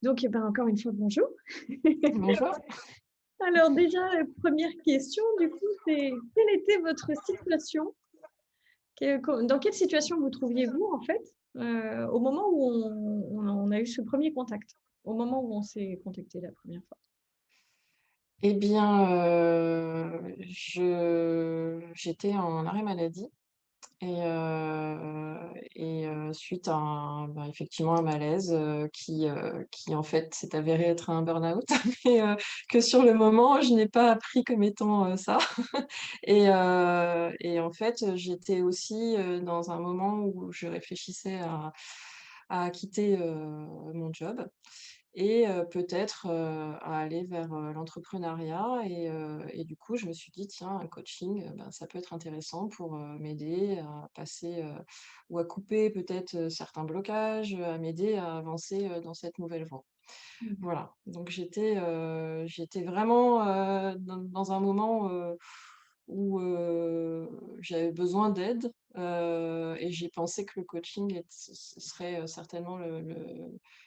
Donc, eh ben, encore une fois, bonjour. Bonjour. Alors déjà, première question, du coup, c'est quelle était votre situation? Dans quelle situation vous trouviez-vous, en fait, au moment où on a eu ce premier contact? Au moment où on s'est contacté la première fois? Eh bien, j'étais en arrêt maladie suite à effectivement un malaise, qui en fait s'est avéré être un burn-out mais que sur le moment je n'ai pas appris comme étant, ça en fait, j'étais aussi, dans un moment où je réfléchissais à quitter, mon job peut-être, à aller vers, l'entrepreneuriat du coup, je me suis dit: «Tiens, un coaching, ça peut être intéressant pour, m'aider à passer, ou à couper peut-être, certains blocages, à m'aider à avancer, dans cette nouvelle voie». Mmh. Voilà, donc j'étais vraiment, dans un moment, où, j'avais besoin d'aide, j'ai pensé que le coaching ce serait, certainement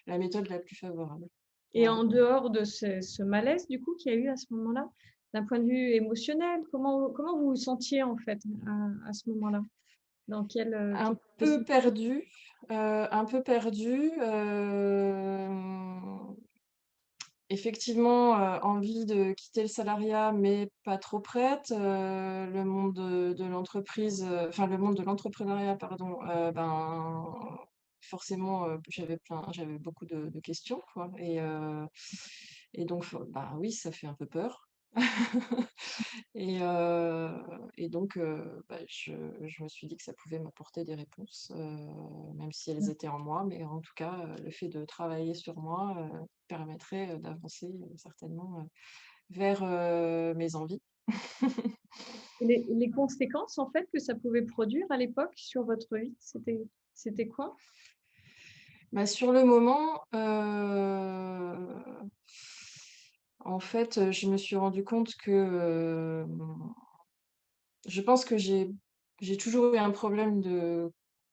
la méthode la plus favorable. Et Voilà. en dehors de ce malaise, du coup, qu'il y a eu à ce moment-là, d'un point de vue émotionnel, comment vous vous sentiez, en fait, à ce moment-là? Dans Un quelle peu situation? perdu, un peu perdu, effectivement, envie de quitter le salariat, mais pas trop prête. Le monde de l'entreprise, enfin le monde de l'entrepreneuriat, pardon, forcément, j'avais beaucoup de questions, quoi donc oui, ça fait un peu peur. Donc je me suis dit que ça pouvait m'apporter des réponses, même si elles étaient en moi, mais en tout cas, le fait de travailler sur moi, permettrait, d'avancer, certainement, vers, mes envies. Les conséquences, en fait, que ça pouvait produire à l'époque sur votre vie, c'était quoi? Sur le moment, en fait, je me suis rendu compte que, je pense que j'ai toujours eu un problème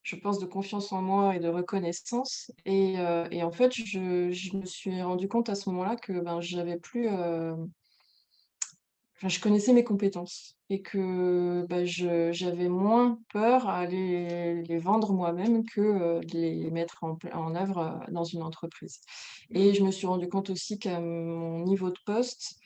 je pense, de confiance en moi et de reconnaissance en fait, je me suis rendu compte à ce moment-là que, j'avais plus, enfin, je connaissais mes compétences que, j'avais moins peur à les vendre moi-même que, de les mettre en œuvre, dans une entreprise je me suis rendu compte aussi qu'à mon niveau de poste,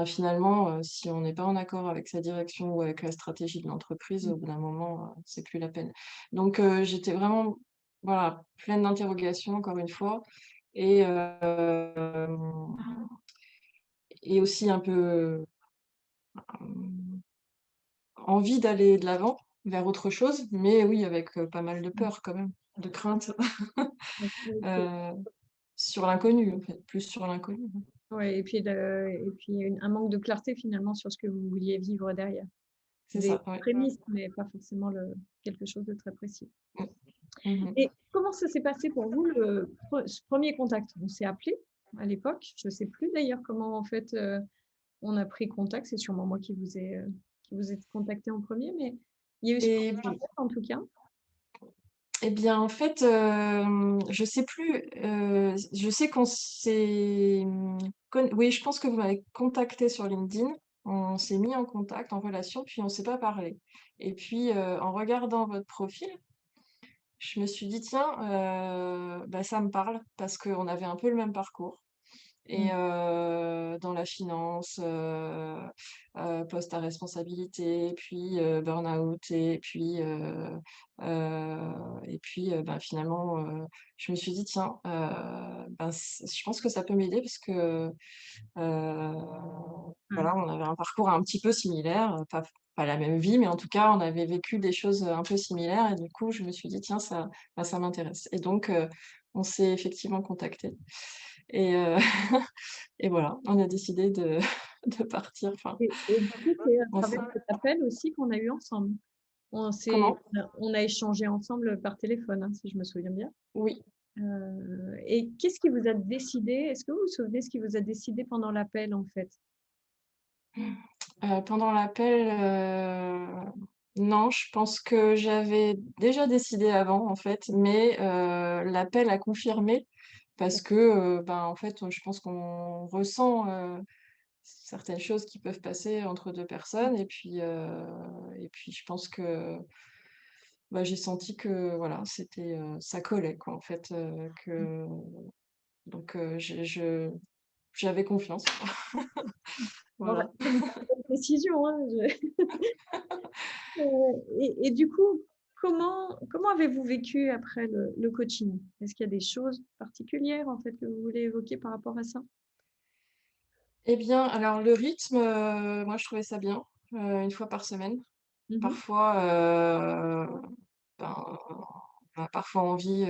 finalement, si on n'est pas en accord avec sa direction ou avec la stratégie de l'entreprise, Mmh. au bout d'un moment, c'est plus la peine. Donc j'étais vraiment, voilà, pleine d'interrogations encore une fois et hem aussi un peu, hem envie d'aller de l'avant, vers autre chose, mais oui, avec, pas mal de peur quand même, de crainte, OK. heu, sur l'inconnu, en fait, plus sur l'inconnu. Ouais, et puis un manque de clarté finalement sur ce que vous vouliez vivre derrière. C'est Des ça, ouais. prémices, mais pas forcément quelque chose de très précis. Mmh. Mmh mh. Et comment ça s'est passé pour vous ce 1er contact? On s'est appelé à l'époque, je ne sais plus d'ailleurs comment en fait, on a pris contact, c'est sûrement moi qui vous ai contacté en premier, mais il y a eu ce Et 1er puis appel en tout cas. en fait, je sais plus, je sais qu'on s'est, oui, je pense que vous m'avez contacté sur LinkedIn. On s'est mis en contact, en relation, puis on s'est pas parlé puis, en regardant votre profil, je me suis dit: «Tiens, ça me parle» parce qu'on avait un peu le même parcours Mmh. dans la finance, poste à responsabilité, puis, burn-out finalement, je me suis dit: «Tiens, je pense que ça peut m'aider» parce que, Ouais. voilà, on avait un parcours un petit peu similaire, pas la même vie, mais en tout cas, on avait vécu des choses, un peu similaires du coup, je me suis dit: «Tiens, ça m'intéresse» donc on s'est effectivement contactés et voilà, on a décidé de de partir, enfin, Et du coup, c'est à on travers s'est cet appel aussi qu'on a eu ensemble. On s'est comment? on a échangé ensemble par téléphone, hein, si je me souviens bien. Oui. Et qu'est-ce qui vous a décidé? Est-ce que vous vous souvenez ce qui vous a décidé pendant l'appel, en fait? Pendant l'appel, non, je pense que j'avais déjà décidé avant, en fait, mais l'appel a confirmé, parce que, en fait, je pense qu'on ressent, certaines choses qui peuvent passer entre 2 personnes et puis je pense que, j'ai senti que voilà, ça collait quoi en fait, que donc j'avais confiance. Bon, bah, Voilà. c'est une bonne décision, hein, et du coup, comment avez-vous vécu après le coaching? Est-ce qu'il y a des choses particulières, en fait, que vous voulez évoquer par rapport à ça? Eh bien, alors le rythme, moi je trouvais ça bien, 1 fois par semaine. Mmh. Parfois, ben, on a parfois envie,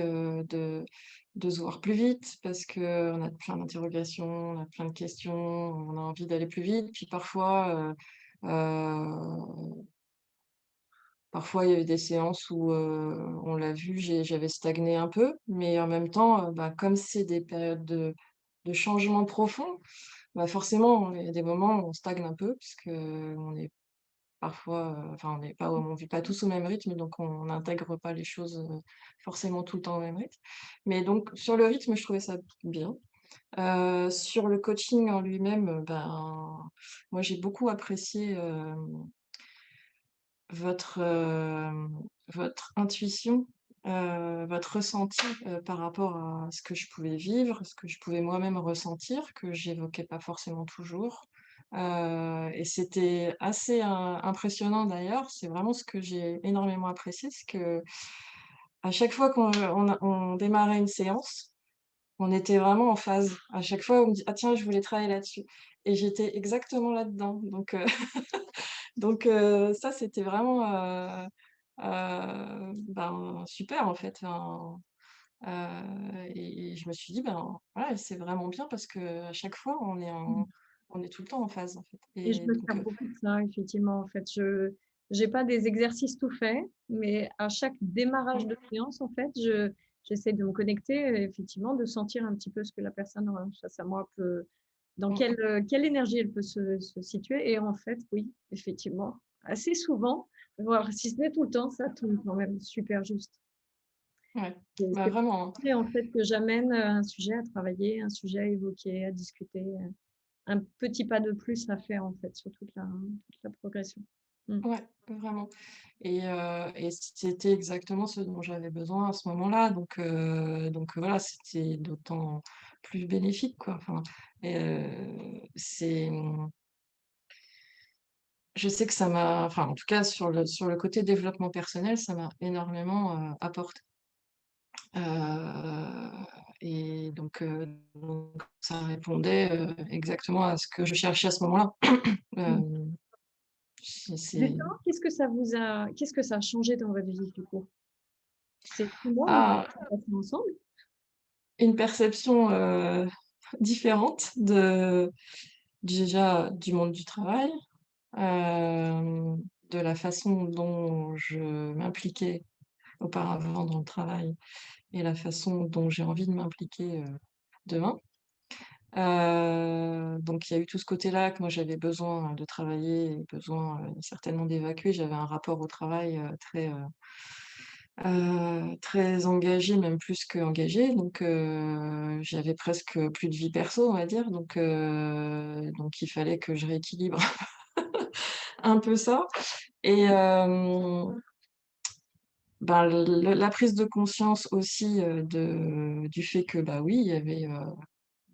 de se voir plus vite parce qu'on a plein d'interrogations, on a plein de questions, on a envie d'aller plus vite. Puis parfois il y avait des séances où, on l'a vu, j'avais stagné un peu, mais en même temps, comme c'est des périodes de changement profond, forcément, il y a des moments où on stagne un peu puisque on est parfois, on n'est pas on vit pas tous au même rythme, donc on n'intègre pas les choses, forcément tout le temps au même rythme. Mais donc sur le rythme, je trouvais ça bien. Sur le coaching en lui-même, moi j'ai beaucoup apprécié, votre, votre intuition, votre ressenti, par rapport à ce que je pouvais vivre, ce que je pouvais moi-même ressentir, que j'évoquais pas forcément toujours. Et c'était assez impressionnant d'ailleurs. C'est vraiment ce que j'ai énormément apprécié, c'est qu'à chaque fois on démarrait une séance, on était vraiment en phase. À chaque fois, on me dit: «Ah tiens, je voulais travailler là-dessus» et j'étais exactement là-dedans. Ça, c'était vraiment, super en fait, et je me suis dit: «Ben, ouais, c'est vraiment bien parce qu'à chaque fois, on est tout le temps en phase, en fait» Et je et me donc sers beaucoup de ça, effectivement, en fait. Je j'ai pas des exercices tout faits, mais à chaque démarrage mmh, de séance, en fait, j'essaie de me connecter, effectivement, de sentir un petit peu ce que la personne, face à moi peut dans mmh, quelle énergie elle peut se situer et en fait, oui, effectivement, assez souvent, voire si ce n'est tout le temps, ça tombe quand même super juste. ouais, C'est vraiment, hein. après, en fait, que j'amène, un sujet à travailler, un sujet à évoquer, à discuter, un petit pas de plus à faire, en fait, sur toute la progression. Mmh. Ouais, vraiment et c'était exactement ce dont j'avais besoin à ce moment-là voilà, c'était d'autant plus bénéfique, quoi, je sais que ça m'a en tout cas sur le côté développement personnel, ça m'a énormément, apporté. Donc ça répondait, exactement à ce que je cherchais à ce moment-là. Mmh. Hem, c'est Justement, qu'est-ce que ça a changé dans votre vie, du coup? C'est 6 mois, hein, ah, qu'on a passé ensemble? une perception, différente déjà du monde du travail, de la façon dont je m'impliquais auparavant dans le travail et la façon dont j'ai envie de m'impliquer, demain. Donc il y a eu tout ce côté-là que moi j'avais besoin de travailler et besoin, certainement d'évacuer. J'avais un rapport au travail, très engagé, même plus qu'engagé, j'avais presque plus de vie perso, on va dire, donc il fallait que je rééquilibre un peu ça et le la prise de conscience aussi, du fait que, oui, il y avait,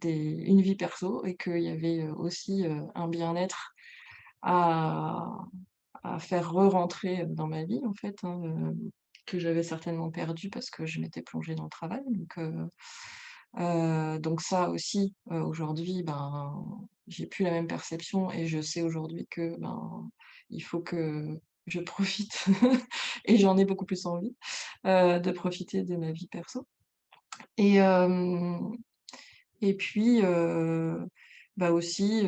une vie perso et qu'il y avait, aussi, un bien-être à faire re-rentrer, dans ma vie en fait, hein, que j'avais certainement perdu parce que je m'étais plongée dans le travail donc ça aussi, aujourd'hui, j'ai plus la même perception et je sais aujourd'hui que, il faut que je profite et j'en ai beaucoup plus envie, de profiter de ma vie perso et hem et puis, aussi,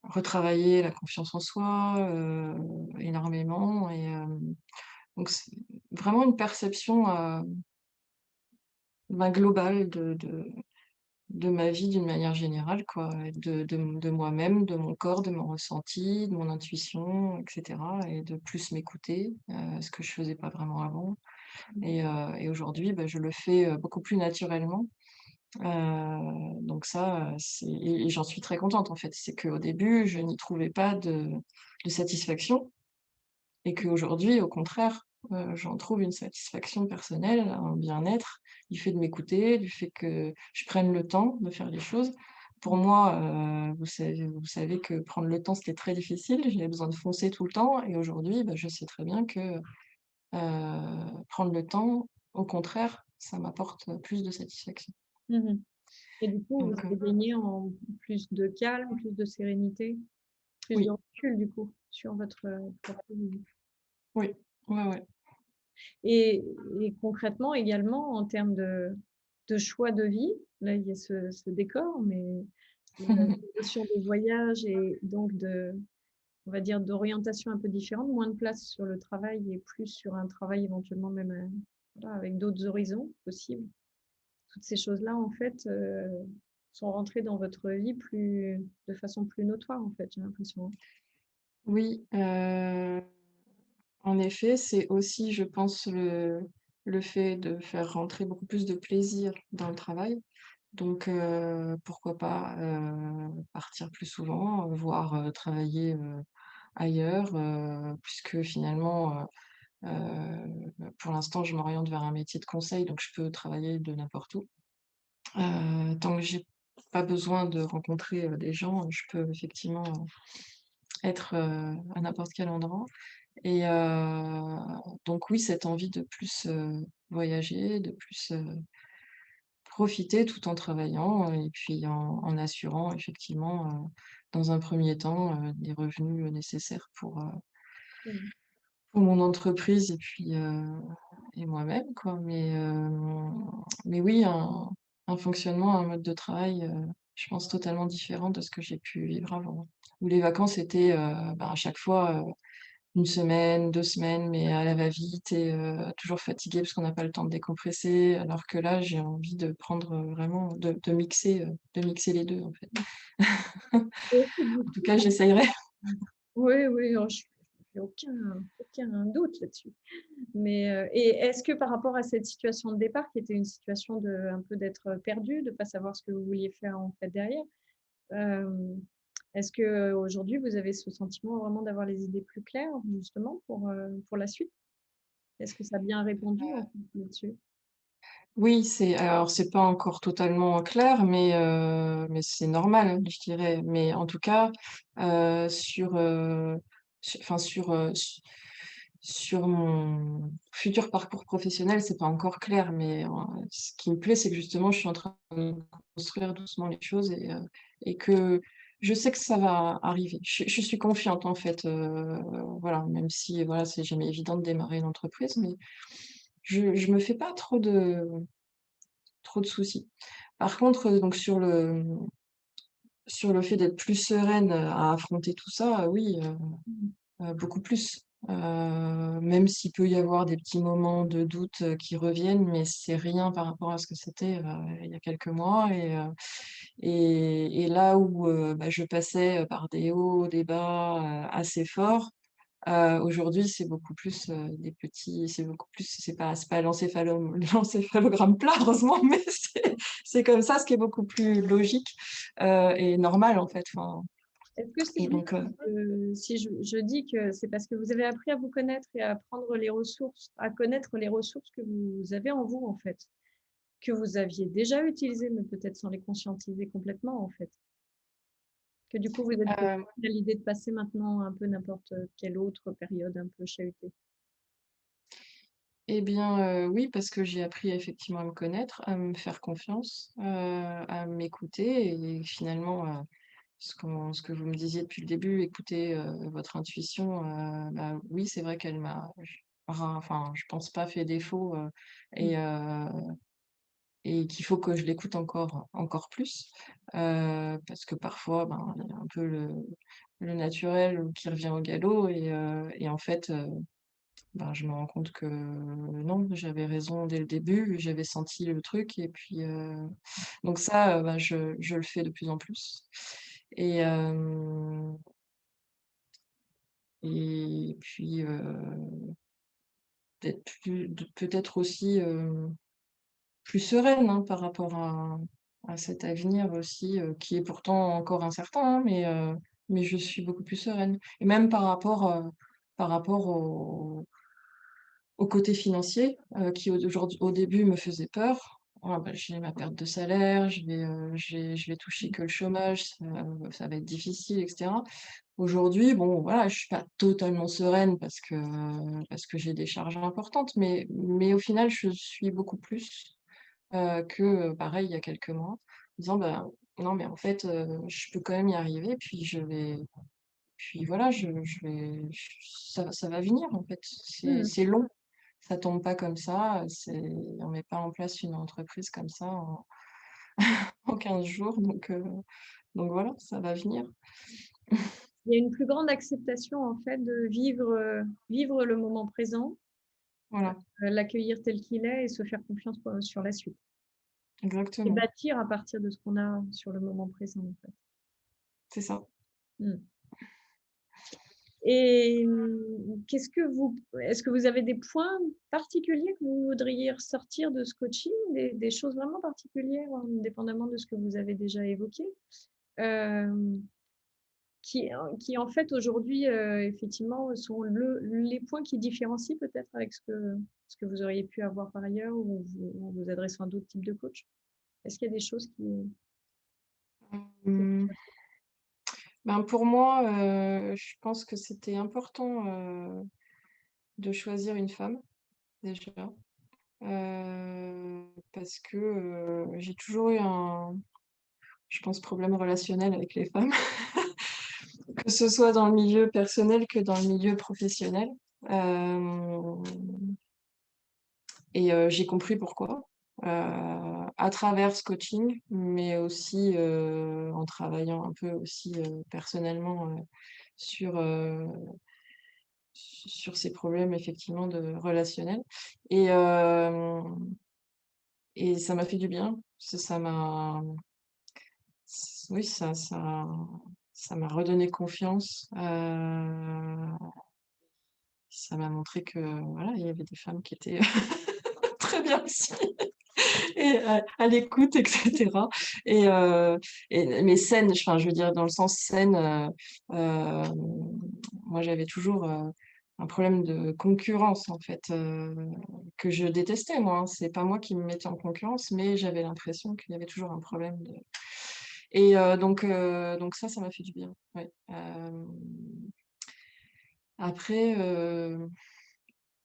retravailler la confiance en soi, énormément donc c'est vraiment une perception, globale de ma vie d'une manière générale quoi, et de moi-même, de mon corps, de mon ressenti, de mon intuition et cetera et de plus m'écouter, ce que je faisais pas vraiment avant. Et aujourd'hui, bah, je le fais, beaucoup plus naturellement. Donc ça, et j'en suis très contente, en fait. C'est qu'au début, je n'y trouvais pas de satisfaction et qu'aujourd'hui, au contraire, j'en trouve une satisfaction personnelle, un bien-être, du fait de m'écouter, du fait que je prenne le temps de faire les choses. Pour moi, vous savez que prendre le temps, c'était très difficile. J'avais besoin de foncer tout le temps et aujourd'hui, bah, je sais très bien que, prendre le temps, au contraire, ça m'apporte, plus de satisfaction. Mmh. Et du coup, vous Donc avez gagné en plus de calme, plus de sérénité, plus de oui, recul du coup sur votre, propre vie. oui, ouais, ouais. Et et concrètement également en termes de choix de vie, là il y a ce décor, mais la notion de voyage et donc de on va dire d'orientation un peu différente, moins de place sur le travail et plus sur un travail éventuellement même, voilà avec d'autres horizons possibles. Toutes ces choses-là en fait, sont rentrées dans votre vie plus de façon plus notoire en fait, j'ai l'impression, hein? Oui, en effet, c'est aussi, je pense, le fait de faire rentrer beaucoup plus de plaisir dans le travail. Donc pourquoi pas, partir plus souvent, voire, travailler, ailleurs, puisque finalement, pour l'instant, je m'oriente vers un métier de conseil, donc je peux travailler de n'importe où. Tant que j'ai pas besoin de rencontrer, des gens, je peux effectivement, être, à n'importe quel endroit. Et donc oui, cette envie de plus, voyager, de plus, profiter tout en travaillant, et puis en assurant effectivement, dans un premier temps, des revenus, nécessaires Mmh. pour mon entreprise et puis, et moi-même quoi. Mais oui, un fonctionnement, un mode de travail, je pense totalement différent de ce que j'ai pu vivre avant. Où les vacances étaient, bah, à chaque fois, 1 semaine, 2 semaines, mais à la va-vite et toujours fatigué parce qu'on n'a pas le temps de décompresser. Alors que là, j'ai envie de prendre, vraiment de mixer les 2 en fait. Et est-ce que du En tout coup cas, j'essayerai. oui, oui, je fais aucun doute là-dessus. Mais, et est-ce que par rapport à cette situation de départ qui était une situation de un peu d'être perdu, de pas savoir ce que vous vouliez faire en fait derrière, hem, est-ce qu'aujourd'hui vous avez ce sentiment vraiment d'avoir les idées plus claires justement pour la suite? Est-ce que ça a bien répondu en fait là-dessus? Oui, alors c'est pas encore totalement clair, mais c'est normal, je dirais. Mais en tout cas, enfin sur mon futur parcours professionnel, c'est pas encore clair. Mais ce qui me plaît, c'est que justement, je suis en train de construire doucement les choses et que je sais que ça va arriver. Je suis confiante en fait, voilà, même si voilà, c'est jamais évident de démarrer une entreprise, mais je me fais pas trop de soucis. Par contre, donc sur le fait d'être plus sereine, à affronter tout ça, oui, Mmh. beaucoup plus. Même s'il peut y avoir des petits moments de doute, qui reviennent, mais c'est rien par rapport à ce que c'était, il y a quelques mois. Et là où, bah, je passais, par des hauts, des bas, assez forts. Aujourd'hui, c'est beaucoup plus, des petits c'est beaucoup plus c'est pas l'encéphalogramme plat heureusement, mais c'est comme ça, ce qui est beaucoup plus logique, et normal en fait, enfin. Est-ce que c'est Et dû donc si je dis que c'est parce que vous avez appris à vous connaître et à prendre les ressources à connaître les ressources que vous avez en vous, en fait, que vous aviez déjà utilisées, mais peut-être sans les conscientiser complètement, en fait? Que du coup, vous êtes plus heu, à l'idée de passer maintenant un peu n'importe quelle autre période un peu chahutée? et bien, oui, parce que j'ai appris effectivement à me connaître, à me faire confiance, à m'écouter et finalement, ce que vous me disiez depuis le début, écouter, votre intuition, bah, oui, c'est vrai qu'elle m'a enfin, je pense pas fait défaut, Mmh. et et qu'il faut que je l'écoute encore plus, parce que parfois, ben, il y a un peu le naturel qui revient au galop et en fait, ben, je me rends compte que non, j'avais raison dès le début, j'avais senti le truc et puis, donc ça, bah, je le fais de plus en plus et et puis, peut-être aussi, plus sereine, hein, par rapport à cet avenir aussi, qui est pourtant encore incertain, hein, mais je suis beaucoup plus sereine et même par rapport au côté financier, qui au début me faisait peur. Ah bah, j'ai ma perte de salaire, je vais toucher que le chômage, ça va être difficile et cetera. Aujourd'hui, bon, voilà, je suis pas totalement sereine parce que j'ai des charges importantes, mais au final, je suis beaucoup plus, pareil, il y a quelques mois, en disant: «Bah, non, mais en fait, je peux quand même y arriver, puis voilà, je vais ça va venir, en fait». Mmh. C'est long, ça tombe pas comme ça, on met pas en place une entreprise comme ça en 15 jours, donc voilà, ça va venir. Il y a une plus grande acceptation en fait de vivre le moment présent, Voilà, l'accueillir tel qu'il est et se faire confiance sur la suite. Et exactement, bâtir à partir de ce qu'on a sur le moment présent en fait. c'est ça. Mmh. Et est-ce que vous avez des points particuliers que vous voudriez ressortir de ce coaching, des choses vraiment particulières, indépendamment de ce que vous avez déjà évoqué, euh, qui en fait aujourd'hui, effectivement, sont les points qui différencient peut-être avec ce que vous auriez pu avoir par ailleurs ou en vous adressant à d'autres types de coachs? Est-ce qu'il y a des choses qui Mmh, ressortent? ben, pour moi, je pense que c'était important, de choisir une femme, déjà, parce que, j'ai toujours eu je pense, problème relationnel avec les femmes, que ce soit dans le milieu personnel que dans le milieu professionnel. Hem j'ai compris pourquoi, à travers ce coaching, mais aussi, en travaillant un peu aussi, personnellement, sur, sur ces problèmes effectivement de relationnels et hem et ça m'a fait du bien. Ça m'a oui, ça m'a redonné confiance, ça m'a montré que, voilà, il y avait des femmes qui étaient très bien aussi. Et à l'écoute et cetera et mais saine, enfin, je veux dire dans le sens saine, hem, moi j'avais toujours, un problème de concurrence en fait, que je détestais moi, hein. C'est pas moi qui me mettais en concurrence, mais j'avais l'impression qu'il y avait toujours un problème de donc ça m'a fait du bien, ouais. Après,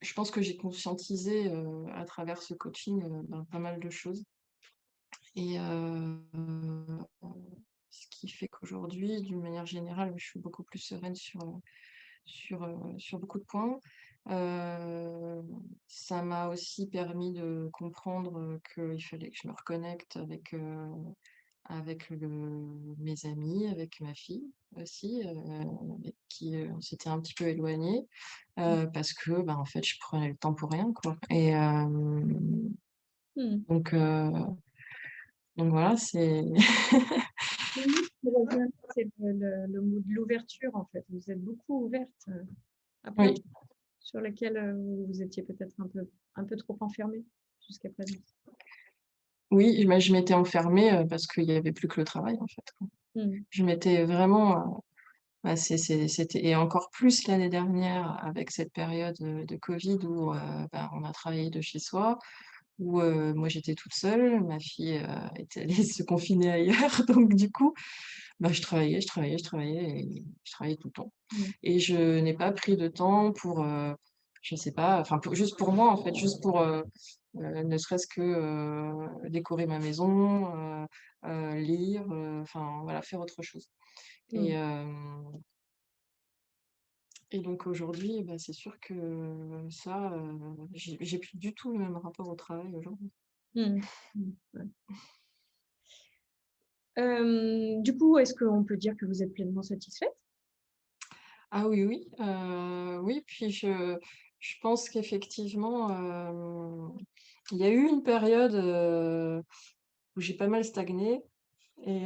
je pense que j'ai conscientisé, à travers ce coaching, ben, pas mal de choses. Et ce qui fait qu'aujourd'hui, d'une manière générale, je suis beaucoup plus sereine sur beaucoup de points. Heu, Ça m'a aussi permis de comprendre, qu'il fallait que je me reconnecte avec mes amis, avec ma fille aussi, avec qui, on s'était un petit peu éloignés, parce que, ben, en fait, je prenais le temps pour rien, quoi Mmh. donc heu, donc voilà, c'est Le mot qui revient, c'est le mot de l'ouverture, en fait. Vous êtes beaucoup ouverte à plein de oui. choses sur lesquelles vous étiez peut-être un peu trop enfermée jusqu'à présent. Oui, bah, je m'étais enfermée, parce qu'il y avait plus que le travail, en fait, quoi. Mmh. Je m'étais vraiment, bah, c'était et encore plus l'année dernière avec cette période, de covid où, bah, on a travaillé de chez soi, où, moi j'étais toute seule, ma fille, était allée se confiner ailleurs donc du coup, bah, je travaillais et je travaillais tout le temps Mmh. et je n'ai pas pris de temps pour, je sais pas, enfin juste pour moi, en fait, juste pour, ne serait-ce que, décorer ma maison, lire, enfin voilà, faire autre chose et Mmh. hem et donc aujourd'hui, bah, c'est sûr que ça, j'ai plus du tout le même rapport au travail aujourd'hui. Mmh. Mmh. Ouais. Du coup, est-ce qu'on peut dire que vous êtes pleinement satisfaite? Ah oui, oui, oui, puis je pense qu'effectivement, il y a eu une période, où j'ai pas mal stagné et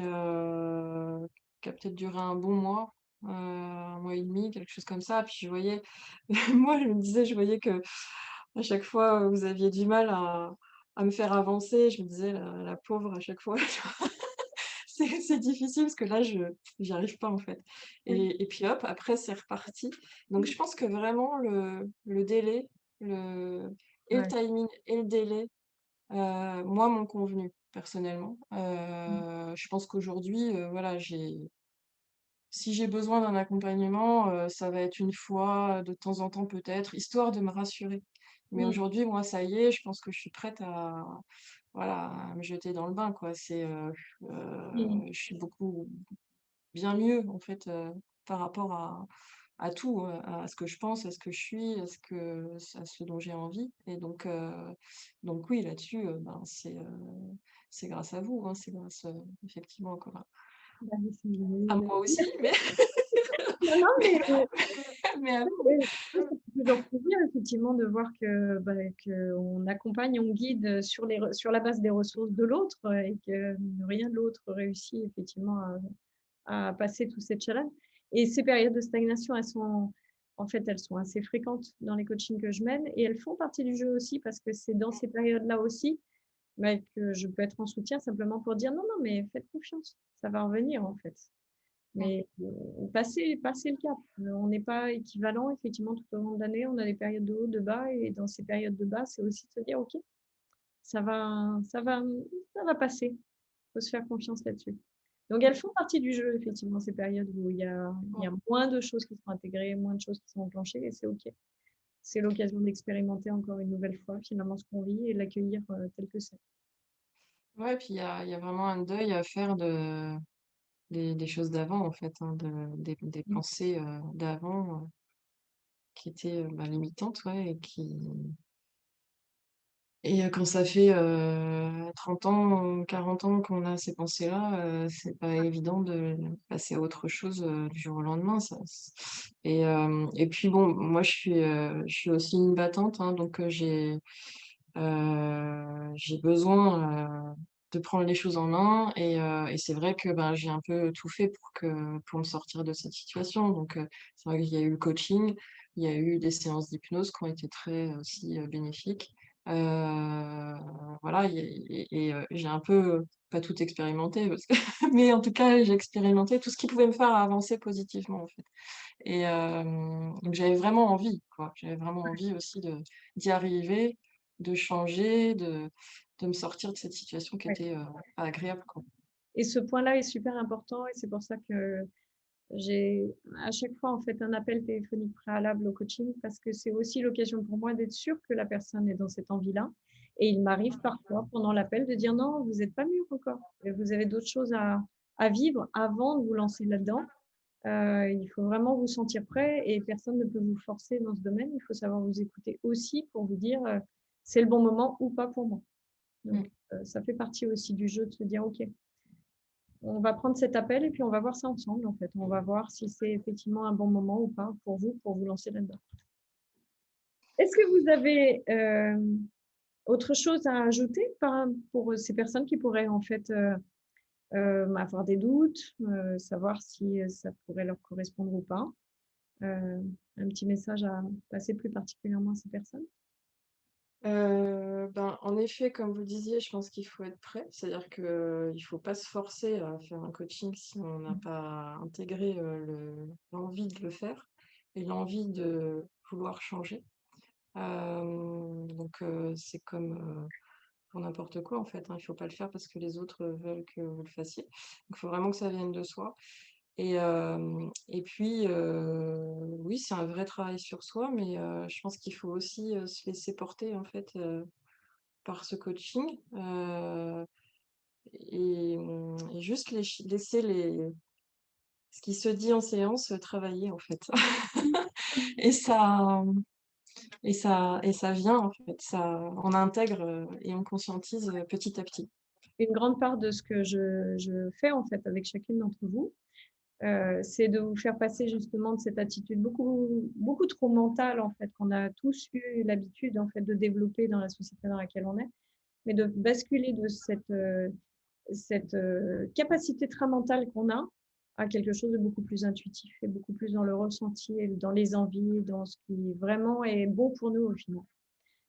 qui a peut-être duré un bon mois, 1 mois et demi, quelque chose comme ça. Puis je voyais moi je me disais, je voyais que à chaque fois, vous aviez du mal à me faire avancer. Je me disais: «La pauvre à chaque fois». C'est difficile parce que là, je j'y arrive pas, en fait Oui. et puis hop, après c'est reparti. Donc je pense que vraiment le délai, le et le Ouais. timing et le délai, moi, m'ont convenu personnellement. Mmh. Je pense qu'aujourd'hui, voilà, si j'ai besoin d'un accompagnement, ça va être une fois, de temps en temps peut-être, histoire de me rassurer. Mais Mmh. aujourd'hui, moi, ça y est, je pense que je suis prête à voilà, à me jeter dans le bain, quoi. Mmh. Je suis beaucoup bien mieux, en fait, par rapport à tout, à ce que je pense, à ce que je suis, à ce dont j'ai envie et donc oui, là-dessus, ben, c'est grâce à vous, hein, c'est grâce, effectivement, quoi, Bah, oui, à moi aussi, mais non, non, mais mais à vous. oui, oui, ça fait toujours plaisir effectivement de voir que, bah, qu'on accompagne, on guide sur la base des ressources de l'autre et que rien de l'autre réussit effectivement à passer tous ces challenges. Et ces périodes de stagnation, en fait, elles sont assez fréquentes dans les coachings que je mène et elles font partie du jeu aussi parce que c'est dans ces périodes-là aussi, bah, que je peux être en soutien simplement pour dire non, non, mais faites confiance, ça va revenir en fait. Mmh. Mais passer le cap. On n'est pas équivalent effectivement tout au long de l'année. On a des périodes de haut, de bas et dans ces périodes de bas, c'est aussi de se dire: «OK, ça va ça va, ça va passer». Il faut se faire confiance là-dessus. Donc elles font partie du jeu effectivement, ces périodes où il y a moins de choses qui sont intégrées, moins de choses qui sont enclenchées et c'est OK. C'est l'occasion d'expérimenter encore une nouvelle fois finalement ce qu'on vit et l'accueillir, tel que c'est. Ouais, puis il y a vraiment un deuil à faire des choses d'avant, en fait, hein, des Mmh. pensées, d'avant, qui étaient, bah, limitantes, ouais et quand ça fait, 30 ans ou 40 ans qu'on a ces pensées-là, c'est pas évident de passer à autre chose, du jour au lendemain, ça c et puis bon, moi je suis aussi une battante, hein, donc j'ai besoin, de prendre les choses en main et c'est vrai que, ben, j'ai un peu tout fait pour me sortir de cette situation, donc c'est vrai qu'il y a eu le coaching, il y a eu des séances d'hypnose qui ont été très aussi, bénéfiques. Voilà j'ai un peu, pas tout expérimenté parce que mais en tout cas, j'ai expérimenté tout ce qui pouvait me faire avancer positivement, en fait donc j'avais vraiment envie, quoi. J'avais vraiment envie aussi d'y arriver, de changer, de me sortir de cette situation qui Ouais. était, pas agréable, quoi. Et ce point-là est super important et c'est pour ça que j'ai à chaque fois, en fait, un appel téléphonique préalable au coaching parce que c'est aussi l'occasion pour moi d'être sûre que la personne est dans cette envie-là. Et il m'arrive parfois, pendant l'appel, de dire: «Non, vous n'êtes pas mûr encore. Et vous avez d'autres choses à vivre avant de vous lancer là-dedans. Il faut vraiment vous sentir prêt et personne ne peut vous forcer dans ce domaine. Il faut savoir vous écouter aussi pour vous dire, c'est le bon moment ou pas pour moi». Donc Mmh. ça fait partie aussi du jeu de se dire: «OK, on va prendre cet appel et puis on va voir ça ensemble, en fait. On va voir si c'est effectivement un bon moment ou pas pour vous lancer là-dedans». Est-ce que vous avez, autre chose à ajouter pour ces personnes qui pourraient en fait, avoir des doutes, savoir si, ça pourrait leur correspondre ou pas? Un petit message à passer plus particulièrement à ces personnes? Ben, en effet, comme vous le disiez, je pense qu'il faut être prêt. C'est-à-dire qu'il faut pas se forcer à faire un coaching si on n'a Mmh. pas intégré, l'envie de le faire et l'envie de vouloir changer. C'est comme, pour n'importe quoi en fait, hein. Il faut pas le faire parce que les autres, veulent que vous le fassiez. Il faut vraiment que ça vienne de soi et puis, oui, c'est un vrai travail sur soi, mais je pense qu'il faut aussi, se laisser porter en fait, par ce coaching, et juste laisser ce qui se dit en séance, travailler en fait. Et ça, et ça vient en fait, on intègre, et on conscientise, petit à petit. Une grande part de ce que je fais en fait avec chacune d'entre vous, c'est de vous faire passer justement de cette attitude beaucoup trop mentale en fait, qu'on a tous eu l'habitude en fait de développer dans la société dans laquelle on est, mais de basculer de cette, capacité très mentale qu'on a à quelque chose de beaucoup plus intuitif et beaucoup plus dans le ressenti et dans les envies, dans ce qui vraiment est bon pour nous au final.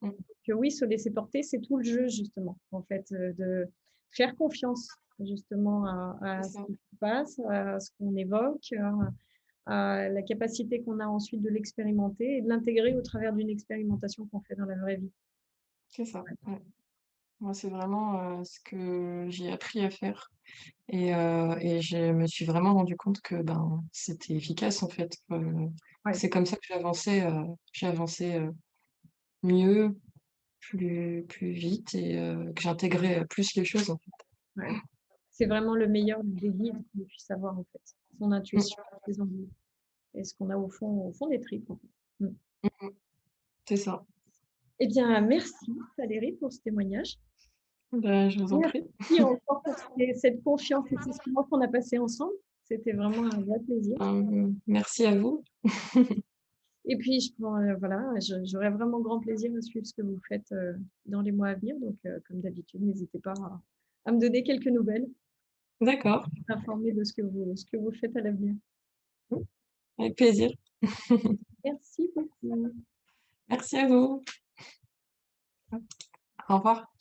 Mmh. Que oui, se laisser porter, c'est tout le jeu justement, en fait, de faire confiance justement C'est à ce ça. qui se passe, à ce qu'on évoque, à la capacité qu'on a ensuite de l'expérimenter et de l'intégrer au travers d'une expérimentation qu'on fait dans la vraie vie. C'est ça, ouais. Moi, c'est vraiment, ce que j'ai appris à faire et je me suis vraiment rendu compte que, ben, c'était efficace, en fait. Ouais, C'est comme ça que j'ai avancé, mieux, plus vite et que j'intégrais, plus les choses, en fait. ouais. C'est vraiment le meilleur des guides qu'on puisse avoir en fait, son Mmh. intuition, ses envies et ce qu'on a au fond des tripes en fait. Mmh. Mmh mh. C'est ça. Eh bien, merci Valérie pour ce témoignage. Bah, je vous en prie. Merci encore pour cette confiance et ces moments qu'on a passés ensemble. C'était vraiment un vrai plaisir. Merci à vous. Et puis, voilà, j'aurai vraiment grand plaisir à suivre ce que vous faites dans les mois à venir. Donc, comme d'habitude, n'hésitez pas à me donner quelques nouvelles, D'accord. m'informer de ce que vous faites à l'avenir. Mmh. Avec plaisir. Merci beaucoup. Merci à vous. Au revoir.